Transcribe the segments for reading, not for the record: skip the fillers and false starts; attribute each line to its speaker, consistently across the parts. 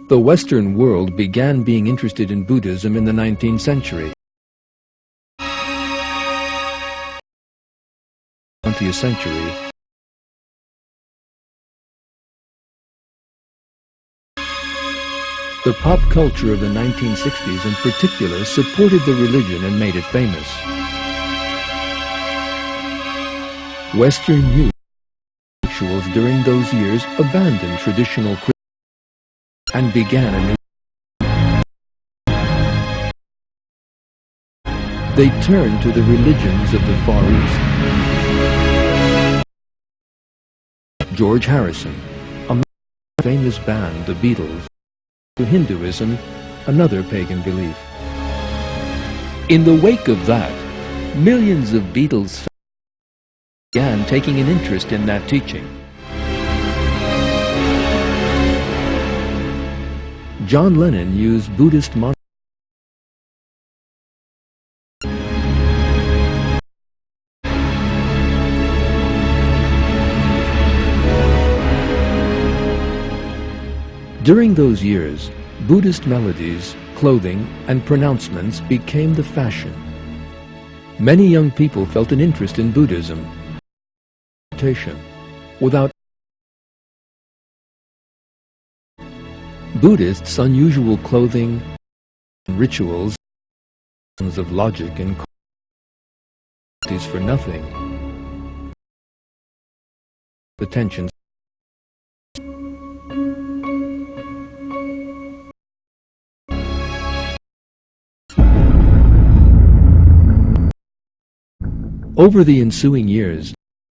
Speaker 1: The Western world began being interested in Buddhism in the 19th century. 20th century. The pop culture of the 1960s in particular supported the religion and made it famous. Western youth intellectuals during those years abandoned traditional Christianity and began a new. They turned to the religions of the Far East. George Harrison, a famous band, the Beatles, to Hinduism, another pagan belief. In the wake of that, millions of Beatles fans began taking an interest in that teaching. John Lennon used Buddhist mantras. During those years, Buddhist melodies, clothing, and pronouncements became the fashion. Many young people felt an interest in Buddhism without. Buddhists' unusual clothing and rituals of logic and qualities for nothing. Attention. Over the ensuing years,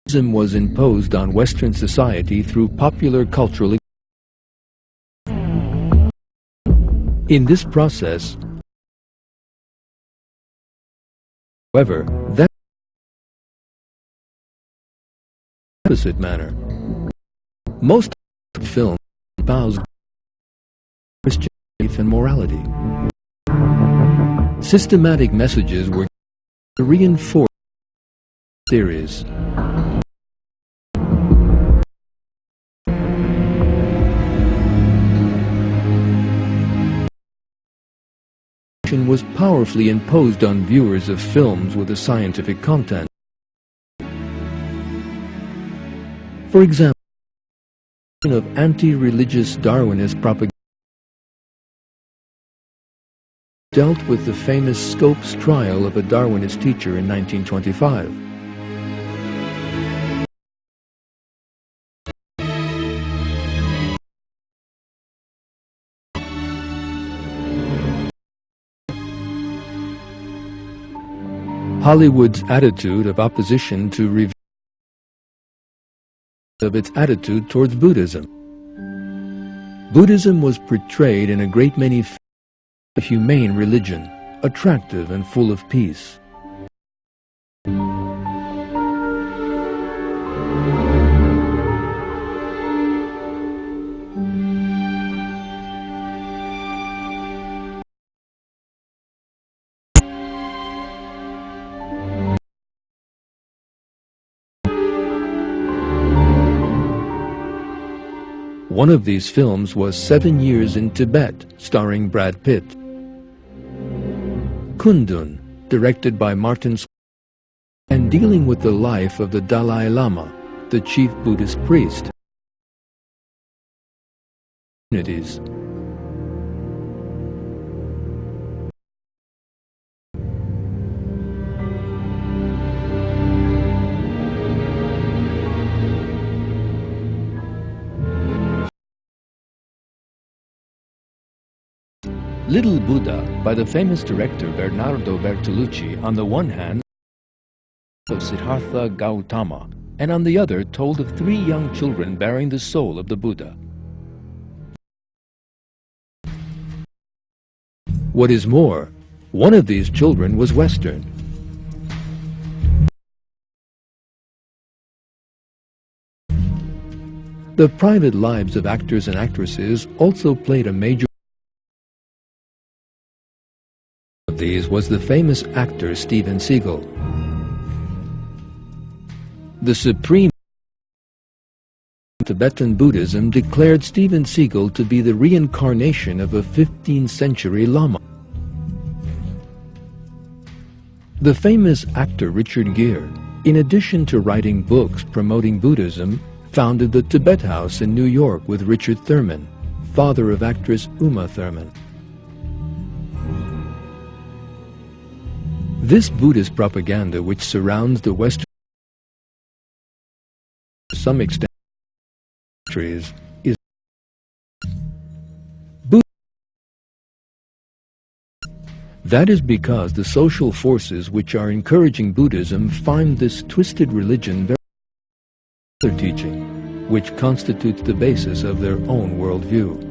Speaker 1: Buddhism was imposed on Western society through popular cultural. In this process, however, that opposite manner. Most films espouse Christian faith and morality. Systematic messages were to reinforce theories. Was powerfully imposed on viewers of films with a scientific content. For example, of anti-religious Darwinist propaganda dealt with the famous Scopes trial of a Darwinist teacher in 1925. Hollywood's attitude of opposition to review of its attitude towards Buddhism. Buddhism was portrayed in a great many films as a humane religion, attractive and full of peace. One of these films was 7 Years in Tibet, starring Brad Pitt. Kundun, directed by Martin Scorsese, and dealing with the life of the Dalai Lama, the chief Buddhist priest. Little Buddha, by the famous director Bernardo Bertolucci, on the one hand, of Siddhartha Gautama, and on the other told of 3 young children bearing the soul of the Buddha. What is more, one of these children was Western. The private lives of actors and actresses also played a major role. One of these was the famous actor Steven Seagal. The supreme Tibetan Buddhism declared Stephen Seagal to be the reincarnation of a 15th century Lama. The famous actor Richard Gere, in addition to writing books promoting Buddhism, founded the Tibet House in New York with Richard Thurman, father of actress Uma Thurman. This Buddhist propaganda which surrounds the Western to some extent is Buddhism. That is because the social forces which are encouraging Buddhism find this twisted religion very their teaching, which constitutes the basis of their own worldview.